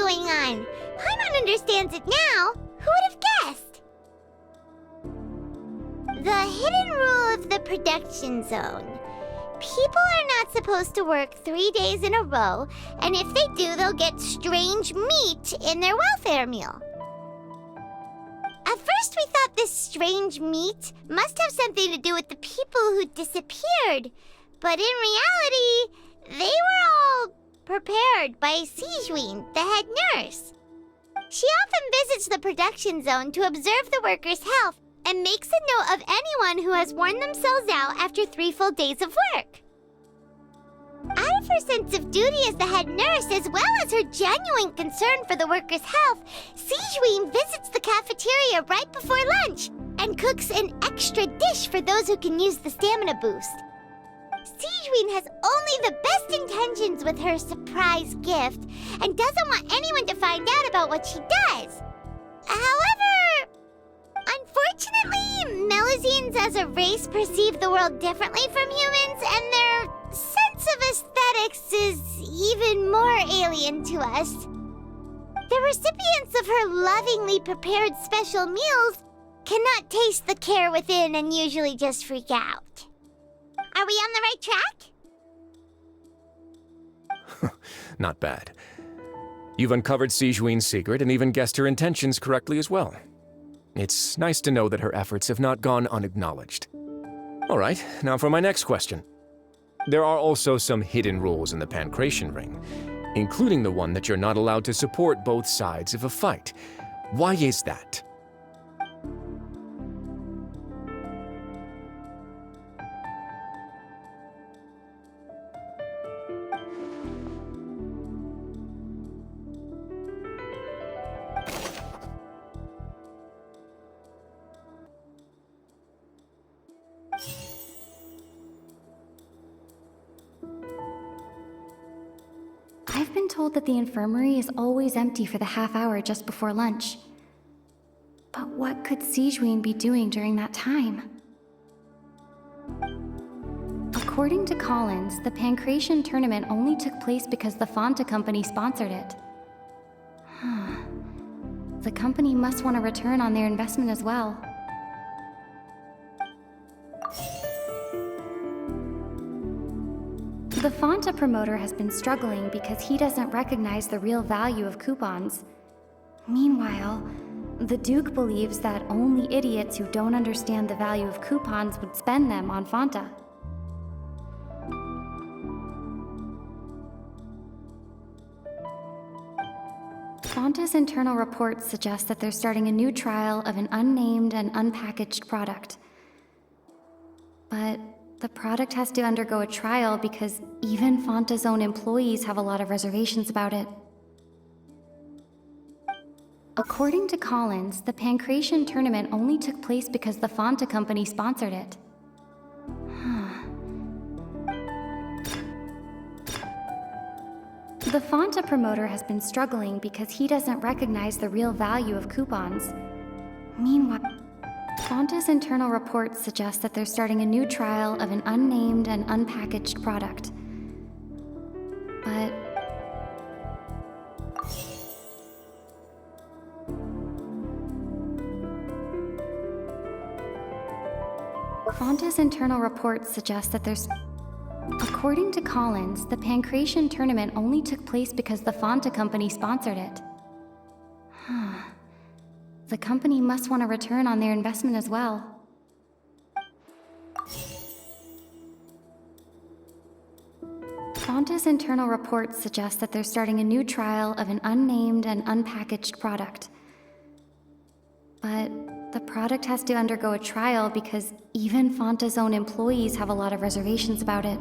going on. Paimon understands it now. Who would have guessed? The hidden rule of the production zone. People are not supposed to work 3 days in a row, and if they do, they'll get strange meat in their welfare meal. At first, we thought this strange meat must have something to do with the people who disappeared, but in reality, they were all prepared by Sijwin, the head nurse. She often visits the production zone to observe the workers' health and makes a note of anyone who has worn themselves out after 3 full days of work. Out of her sense of duty as the head nurse, as well as her genuine concern for the workers' health, Sijwin visits the cafeteria right before lunch and cooks an extra dish for those who can use the stamina boost. Sijwin has only the best intentions with her surprise gift and doesn't want anyone to find out about what she does. However, unfortunately, Melusines as a race perceive the world differently from humans, and their sense of aesthetics is even more alien to us. The recipients of her lovingly prepared special meals cannot taste the care within and usually just freak out. Are we on the right track? Not bad. You've uncovered Sijwin's secret and even guessed her intentions correctly as well. It's nice to know that her efforts have not gone unacknowledged. All right, now for my next question. There are also some hidden rules in the Pancration Ring, including the one that you're not allowed to support both sides of a fight. Why is that? I've been told that the infirmary is always empty for the half hour just before lunch. But what could Sijwin be doing during that time? According to Collins, the Pancration tournament only took place because the Fanta company sponsored it. The company must want a return on their investment as well. The Fanta promoter has been struggling because he doesn't recognize the real value of coupons. Meanwhile, the Duke believes that only idiots who don't understand the value of coupons would spend them on Fanta. Fanta's internal reports suggest that they're starting a new trial of an unnamed and unpackaged product. But the product has to undergo a trial because even Fanta's own employees have a lot of reservations about it. According to Collins, the Pancration tournament only took place because the Fanta company sponsored it. The Fanta promoter has been struggling because he doesn't recognize the real value of coupons. Meanwhile, Fanta's internal reports suggest that they're starting a new trial of an unnamed and unpackaged product. But Fanta's internal reports suggest that there's... According to Collins, the Pancration tournament only took place because the Fanta company sponsored it. The company must want a return on their investment as well. Fanta's internal reports suggest that they're starting a new trial of an unnamed and unpackaged product. But the product has to undergo a trial because even Fanta's own employees have a lot of reservations about it.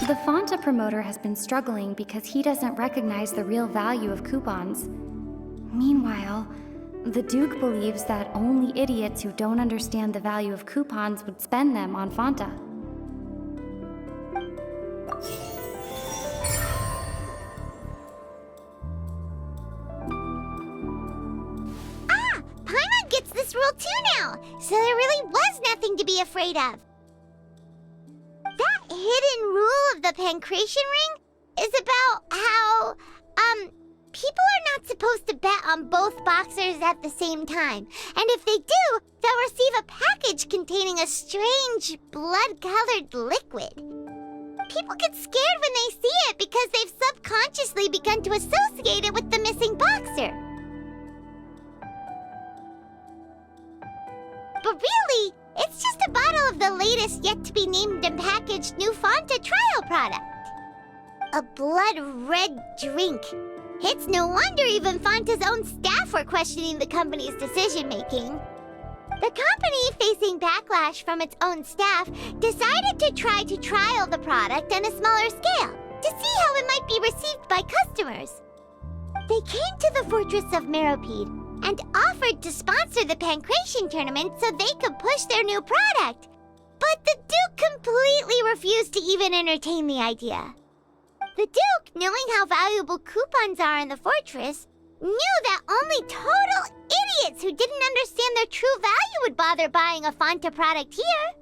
The Fanta promoter has been struggling because he doesn't recognize the real value of coupons. Meanwhile, the Duke believes that only idiots who don't understand the value of coupons would spend them on Fanta. Paimon gets this this rule too now, so there really was nothing to be afraid of. That hidden rule of the pancreation ring is about how, people are not supposed to bet on both boxers at the same time. And if they do, they'll receive a package containing a strange, blood-colored liquid. People get scared when they see it because they've subconsciously begun to associate it with the missing boxer. But really, it's just a bottle of the latest yet-to-be-named and packaged new Fanta trial product. A blood-red drink. It's no wonder even Fanta's own staff were questioning the company's decision-making. The company, facing backlash from its own staff, decided to try to trial the product on a smaller scale to see how it might be received by customers. They came to the fortress of Meropide and offered to sponsor the Pancration tournament so they could push their new product. But the Duke completely refused to even entertain the idea. The Duke, knowing how valuable coupons are in the fortress, knew that only total idiots who didn't understand their true value would bother buying a Fanta product here.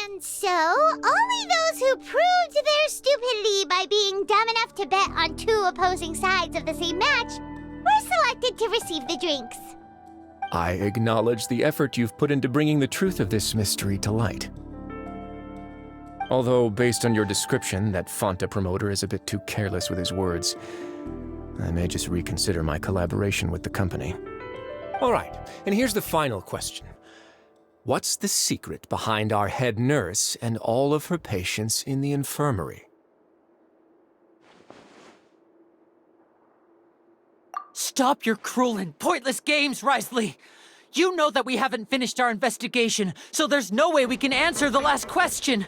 And so, only those who proved their stupidity by being dumb enough to bet on two opposing sides of the same match were selected to receive the drinks. I acknowledge the effort you've put into bringing the truth of this mystery to light. Although, based on your description, that Fanta promoter is a bit too careless with his words, I may just reconsider my collaboration with the company. All right, and here's the final question. What's the secret behind our head nurse and all of her patients in the infirmary? Stop your cruel and pointless games, Risley! You know that we haven't finished our investigation, so there's no way we can answer the last question!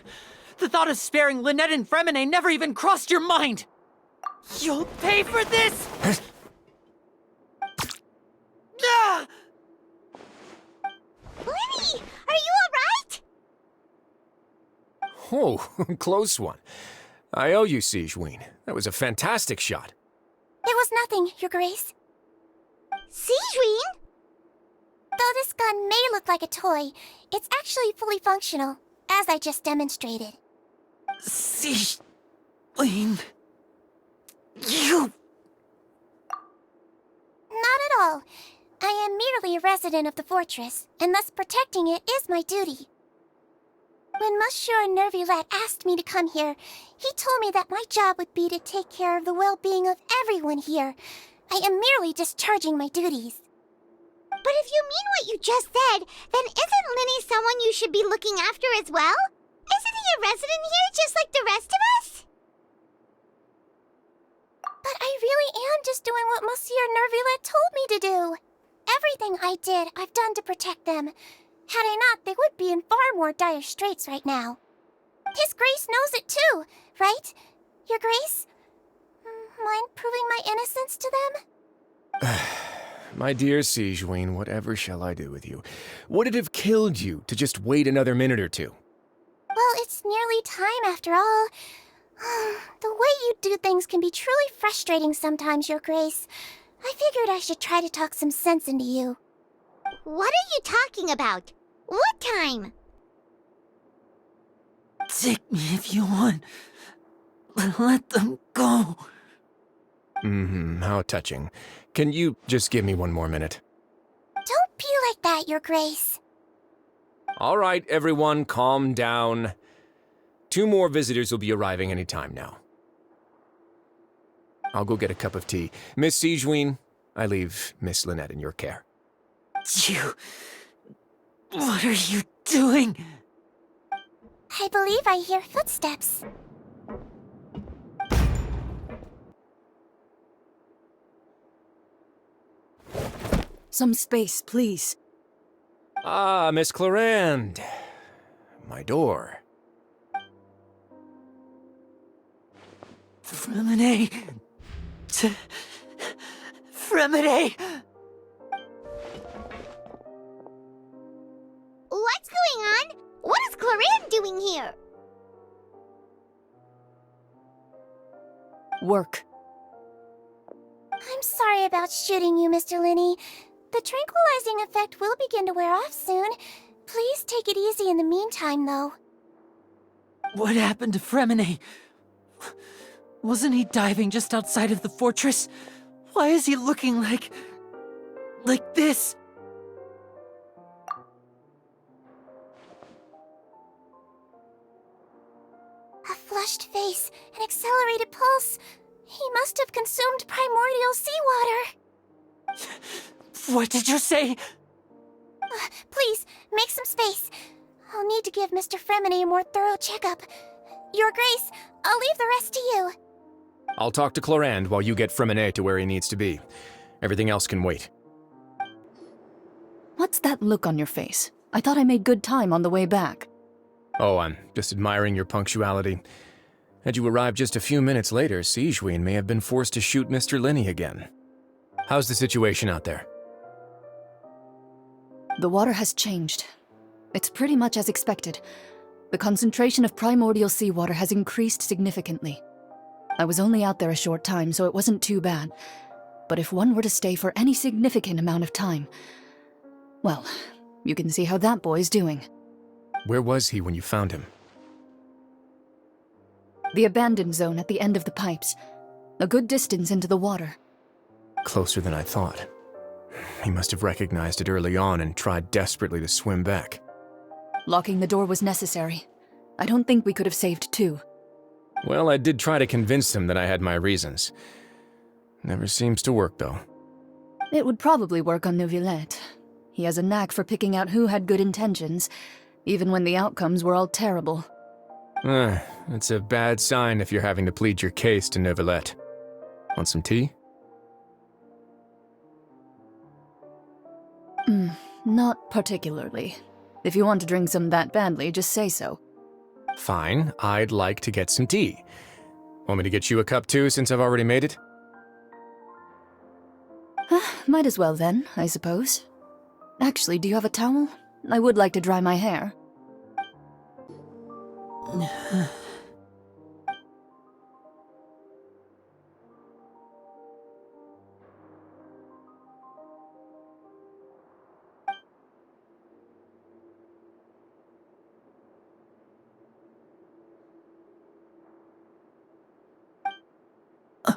The thought of sparing Lynette and Fremine never even crossed your mind! You'll pay for this! Ah! Lenny, are you alright? Oh, close one. I owe you, Sigewinne. That was a fantastic shot. It was nothing, Your Grace. Sigewinne? Though this gun may look like a toy, it's actually fully functional, as I just demonstrated. Sigewinne... You... Not at all. I am merely a resident of the fortress, and thus protecting it is my duty. When Monsieur Nervillette asked me to come here, he told me that my job would be to take care of the well-being of everyone here. I am merely discharging my duties. But if you mean what you just said, then isn't Lenny someone you should be looking after as well? Isn't he a resident here just like the rest of us? But I really am just doing what Monsieur Nervillette told me to do. Everything I did, I've done to protect them. Had I not, they would be in far more dire straits right now. His Grace knows it too, right? Your Grace? Mind proving my innocence to them? My dear Sigewinne, whatever shall I do with you? Would it have killed you to just wait another minute or two? Well, it's nearly time after all. The way you do things can be truly frustrating sometimes, Your Grace. I figured I should try to talk some sense into you. What are you talking about? What time? Take me if you want, but let them go. How touching. Can you just give me one more minute? Don't be like that, Your Grace. All right, everyone, calm down. 2 more visitors will be arriving any time now. I'll go get a cup of tea. Miss Sigewinne, I leave Miss Lynette in your care. You... What are you doing? I believe I hear footsteps. Some space, please. Ah, Miss Clarande. My door. Fremine... Fremine... What's going on? What is Clarande doing here? Work. I'm sorry about shooting you, Mr. Linney, The tranquilizing effect will begin to wear off soon. Please take it easy in the meantime, though. What happened to Fremine? Wasn't he diving just outside of the fortress? Why is he looking like this? A flushed face, an accelerated pulse. He must have consumed primordial seawater. What did you say? Please, make some space. I'll need to give Mr. Fremine a more thorough checkup. Your Grace, I'll leave the rest to you. I'll talk to Clorand while you get Fremine to where he needs to be. Everything else can wait. What's that look on your face? I thought I made good time on the way back. Oh, I'm just admiring your punctuality. Had you arrived just a few minutes later, Sigewinne may have been forced to shoot Mr. Linney again. How's the situation out there? The water has changed. It's pretty much as expected. The concentration of primordial seawater has increased significantly. I was only out there a short time, so it wasn't too bad. But if one were to stay for any significant amount of time, well, you can see how that boy's doing. Where was he when you found him? The abandoned zone at the end of the pipes. A good distance into the water. Closer than I thought. He must have recognized it early on and tried desperately to swim back. Locking the door was necessary. I don't think we could have saved two. Well, I did try to convince him that I had my reasons. Never seems to work, though. It would probably work on Neuvillette. He has a knack for picking out who had good intentions, even when the outcomes were all terrible. It's a bad sign if you're having to plead your case to Neuvillette. Want some tea? Not particularly. If you want to drink some that badly, just say so. Fine, I'd like to get some tea. Want me to get you a cup too, since I've already made it? Might as well then, I suppose. Actually, do you have a towel? I would like to dry my hair.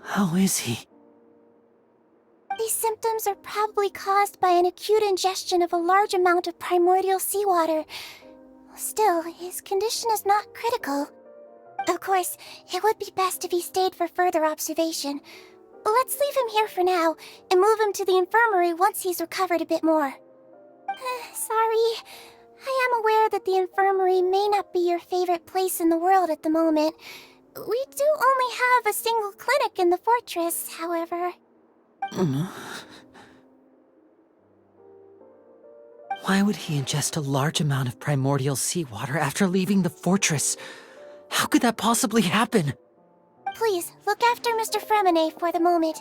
How is he? These symptoms are probably caused by an acute ingestion of a large amount of primordial seawater. Still, his condition is not critical. Of course, it would be best if he stayed for further observation. Let's leave him here for now, and move him to the infirmary once he's recovered a bit more. Sorry. I am aware that the infirmary may not be your favorite place in the world at the moment. We do only have a single clinic in the fortress, however. Why would he ingest a large amount of primordial seawater after leaving the fortress? How could that possibly happen? Please, look after Mr. Fremine for the moment.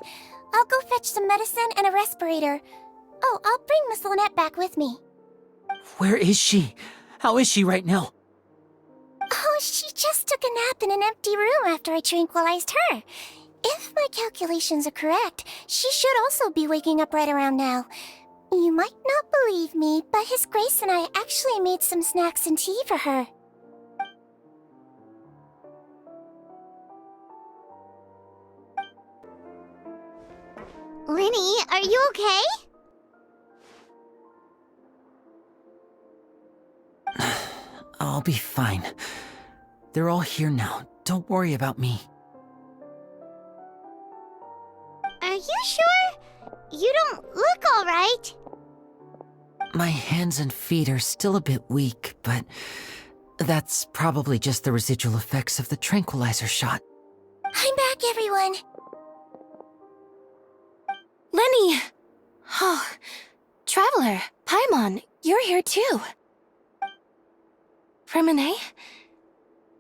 I'll go fetch some medicine and a respirator. Oh, I'll bring Miss Lynette back with me. Where is she? How is she right now? Oh, she just took a nap in an empty room after I tranquilized her. If my calculations are correct, she should also be waking up right around now. You might not believe me, but His Grace and I actually made some snacks and tea for her. Linny, are you okay? I'll be fine. They're all here now. Don't worry about me. Are you sure? You don't look all right. My hands and feet are still a bit weak, but that's probably just the residual effects of the tranquilizer shot. I'm back, everyone. Lenny! Oh, Traveler, Paimon, you're here too. Fremine?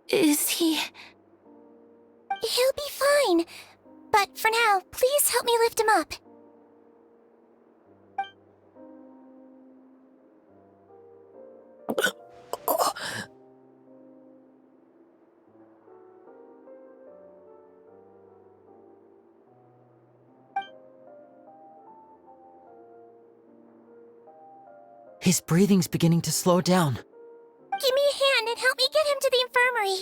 Is he... He'll be fine. But for now, please help me lift him up. His breathing's beginning to slow down. Give me a hand and help me get him to the infirmary.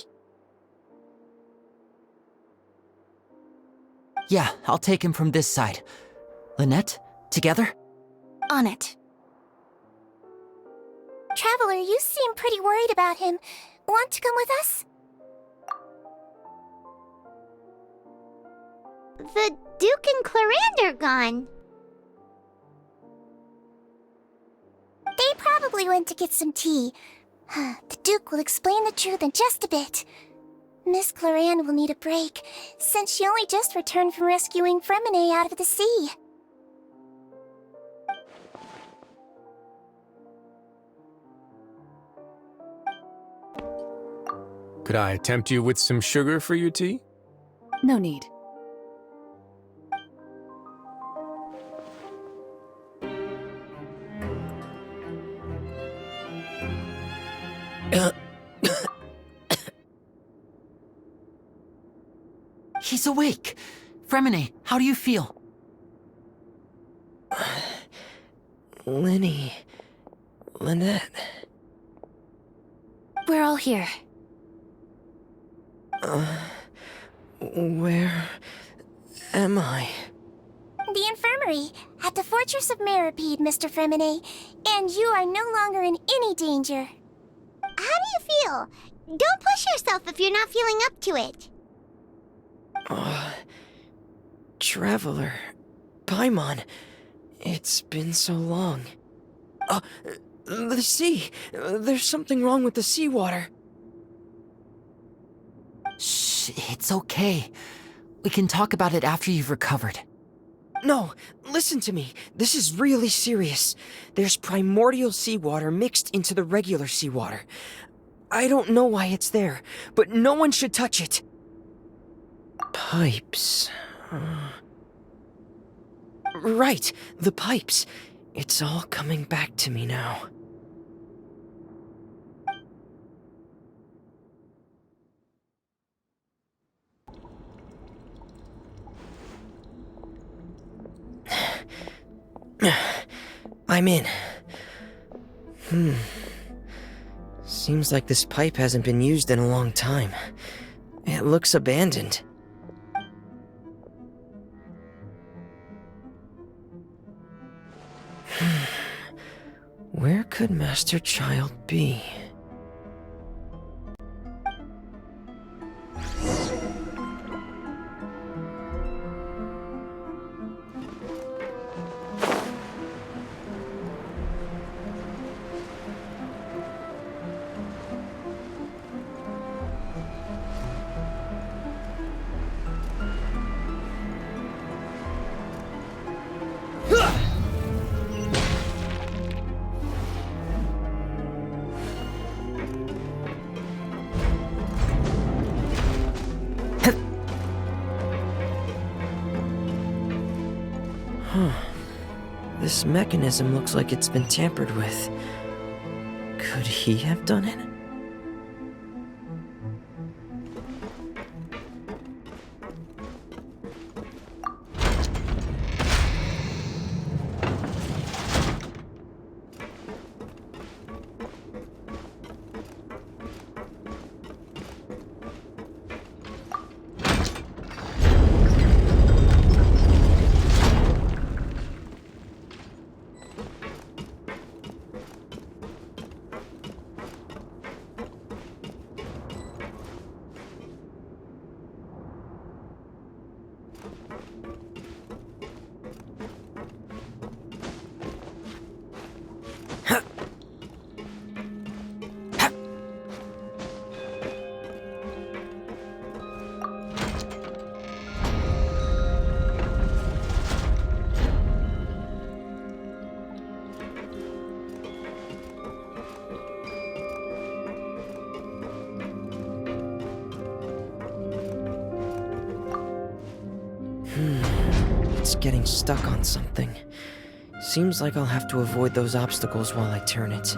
Yeah, I'll take him from this side. Lynette, together? On it. Traveler, you seem pretty worried about him. Want to come with us? The Duke and Clarande are gone. They probably went to get some tea. The Duke will explain the truth in just a bit. Miss Clarande will need a break, since she only just returned from rescuing Fremine out of the sea. Could I tempt you with some sugar for your tea? No need. He's awake! Fremine, how do you feel? Lenny... Lynette... We're all here. Where... am I? The infirmary, at the Fortress of Meripede, Mr. Fremine, and you are no longer in any danger. How do you feel? Don't push yourself if you're not feeling up to it. Traveler... Paimon... It's been so long. The sea! There's something wrong with the seawater. Shh, it's okay. We can talk about it after you've recovered. No, listen to me. This is really serious. There's primordial seawater mixed into the regular seawater. I don't know why it's there, but no one should touch it. Pipes... Right, the pipes. It's all coming back to me now. I'm in. Seems like this pipe hasn't been used in a long time. It looks abandoned. Where could Master Child be? This mechanism looks like it's been tampered with. Could he have done it? It's getting stuck on something. Seems like I'll have to avoid those obstacles while I turn it.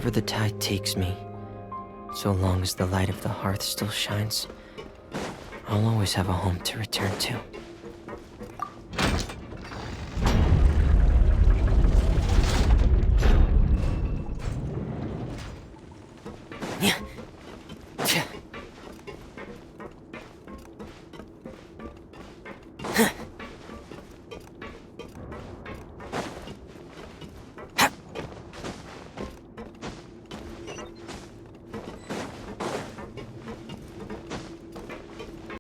Wherever the tide takes me, so long as the light of the hearth still shines, I'll always have a home to return to.